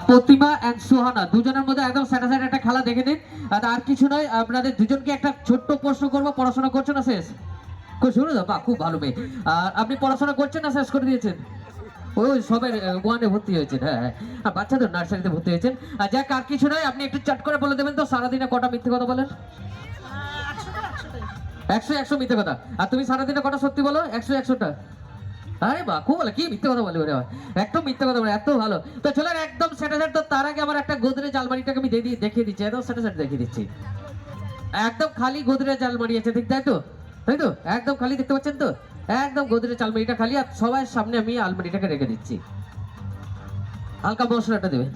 প্রতিমা and Suhana দুজনের মধ্যে একদম স্যাটাসাইড একটা খেলা দেখে নিন। আর কিছু নয়, আপনাদের দুজনকে একটা ছোট্ট প্রশ্ন করবো। পড়াশোনা করছেন না শেষ? শুনুন বা খুব ভালো মেয়ে। আর আপনি পড়াশোনা করছেন না শেষ করে দিয়েছেন? ওই সবাই ওয়ানে ভর্তি হয়েছেন। হ্যাঁ হ্যাঁ, আর বাচ্চাদের নার্সারিতে ভর্তি হয়েছেন। আর যাক, আর কিছু নয়, আপনি একটু চট করে বলে দেবেন তো সারাদিনে কটা মিথ্যে কথা বলেন? 100 মিথ্যে কথা। আর তুমি সারাদিনে কটা সত্যি বলো? 100টা। আরে বাহ, খুব ভালো। কি মিথ্যে কথা বলে ওরে, একদম মিথ্যে কথা বলে, এত ভালো। তো চলেন একদম স্যাটাসাইড। তো তার আগে আমার একটা গোদরেজ আলমারিটাকে আমি দেখিয়ে দিচ্ছি, একদম স্যাটাসাইড দেখিয়ে দিচ্ছি। একদম খালি গোদরেজ আলমারি আছে, ঠিক তাই তো? তাই তো, একদম খালি, দেখতে পাচ্ছেন তো? একদম গোদরেজ আলমারিটা খালি। আর সবার সামনে আমি আলমারিটাকে রেখে দিচ্ছি। হালকা মশলাটা দেবে,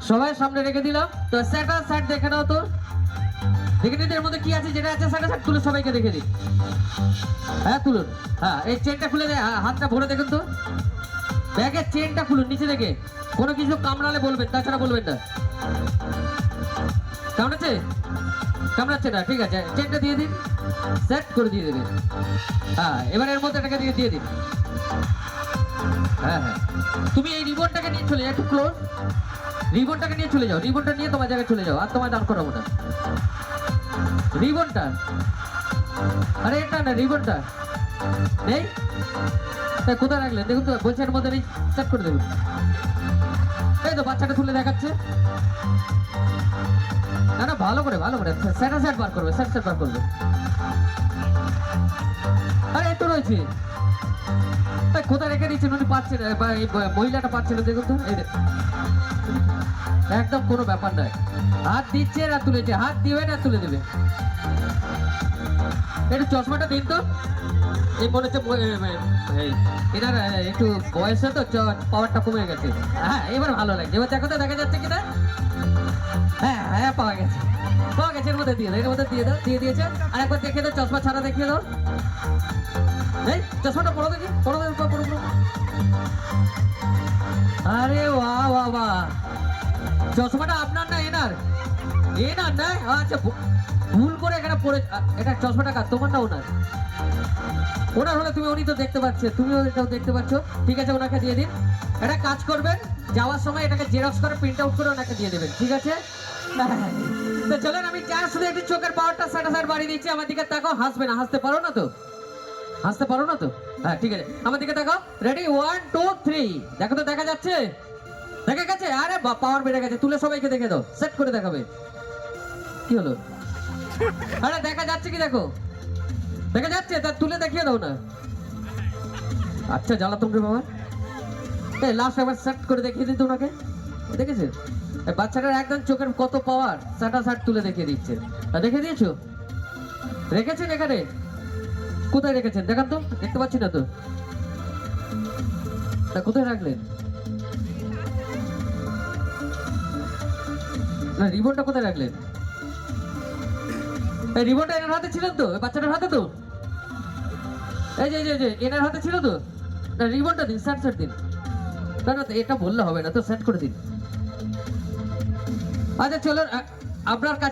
সবাই সামনে রেখে দিলাম। তো স্যাটাসাইড দেখে নাও তো, দেখে নিন এর মধ্যে কি আছে। যেটা আছে স্যাটাসাইড তুলে সবাইকে দেখে দিন। হ্যাঁ তুলুন। হ্যাঁ, এই চেনটা খুলে দেয়, হাতটা ভরে দেখুন তো। ব্যাগের চেনটা খুলুন নিচে থেকে। কোনো কিছু কামড়ালে বলবেন, তাছাড়া বলবেন না। কামড়াচ্ছে? কামড়াচ্ছে না, ঠিক আছে। চেনটা দিয়ে দিন, সেট করে দিয়ে দেবেন। হ্যাঁ, এবার এর মধ্যে এটাকে দিয়ে দিন। হ্যাঁ হ্যাঁ, তুমি এই রিবনটাকে নিয়ে চলে যাও, একটু ক্লোজ। রিবনটাকে নিয়ে চলে যাও, রিবনটা নিয়ে তোমার জায়গায় চলে যাও। আর তোমায় দাঁড় করাবো না। রিবনটা, আরে এটা না, রিবনটা নেই। কোথায় রাখলেন দেখুন তো, বলছে এর মধ্যে সেট করে দেবেন। এই তো বাচ্চাটা তুলে দেখাচ্ছে। না না, ভালো করে ভালো করে স্যাটাসাইড বার করবে, স্যাটাসাইড বার করবে। আরে এই তো রয়েছে। কোথায় রেখে দিচ্ছেন উনি? পাচ্ছেন, মহিলাটা পাচ্ছেন, দেখুন তো। এই একদম কোনো ব্যাপার নয়। হাত দিচ্ছে না তুলেছে, হাত দিবে না তুলে দেবে। একটু চশমাটা দিন তো। এই মনে হচ্ছে এনার একটু বয়সে তো পাওয়ারটা কমে গেছে। হ্যাঁ, এবার ভালো লাগছে। এবার দেখো তো, দেখা যাচ্ছে কিনা? হ্যাঁ হ্যাঁ, পাওয়া গেছে, পাওয়া গেছে। এর মধ্যে দিয়ে দাও, এর মধ্যে দিয়ে দাও। দিয়ে দিয়েছে। আর একবার দেখে দাও, চশমা ছাড়া দেখিয়ে দাও। এই চশমাটা পড়ো দেখি, পড়ো দেখি, পড়ো পড়ো। আরে বাহ বাহ বাহ, চশমাটা আপনার না এনার? এনার না? আচ্ছা, ভুল করে এখানে পড়ে। এটা চশমাটা কার, তোমার না ওনার? ওনার হলে তুমি, উনি তো দেখতে পাচ্ছে, তুমিও এটাও দেখতে পাচ্ছ। ঠিক আছে, ওনাকে দিয়ে দিন। এটা কাজ করবেন, যাওয়ার সময় এটাকে জেরক্স করে প্রিন্ট আউট করে ওনাকে দিয়ে দেবেন, ঠিক আছে? তো চলেন, আমি যা শুধু একটু চোখের পাওয়ারটা স্যাটাসাইড বাড়িয়ে দিচ্ছি। আমার দিকে তাকাও, হাসবে না, হাসতে পারো না তো? হাসতে পারো না তো? হ্যাঁ ঠিক আছে, আমার দিকে তাকাও। রেডি, 1 2 3। দেখো তো, দেখা যাচ্ছে? দেখা গেছে? আরে পাওয়ার বেড়ে গেছে। তুলে সবাইকে দেখে দাও, সেট করে দেখাবে। কি হলো? আরে দেখা যাচ্ছে কি? দেখো, দেখা যাচ্ছে? তা তুলে দেখিয়ে দাও না। আচ্ছা, জ্বালাতন রে বাবা। এই লাস্ট একবার সেট করে দেখিয়ে দিন তো ওনাকে। দেখেছেন বাচ্চাটার একদম চোখের কত পাওয়ার? স্যাটাসাইড তুলে দেখিয়ে দিচ্ছে। দেখে দিয়েছো? রেখেছেন এখানে? কোথায় রেখেছেন দেখান তো, দেখতে পাচ্ছি না তো। কোথায় রাখলেন? না, রিবনটা কোথায় রাখলেন? এই রিবনটা এনার হাতে ছিল তো, বাচ্চাটার হাতে তো। এই যে এনার হাতে ছিল তো। না, রিবনটা দিন, সেট দিন। না না, এটা বললে হবে না তো, সেট করে দিন। আচ্ছা চলুন, আপনার কাছে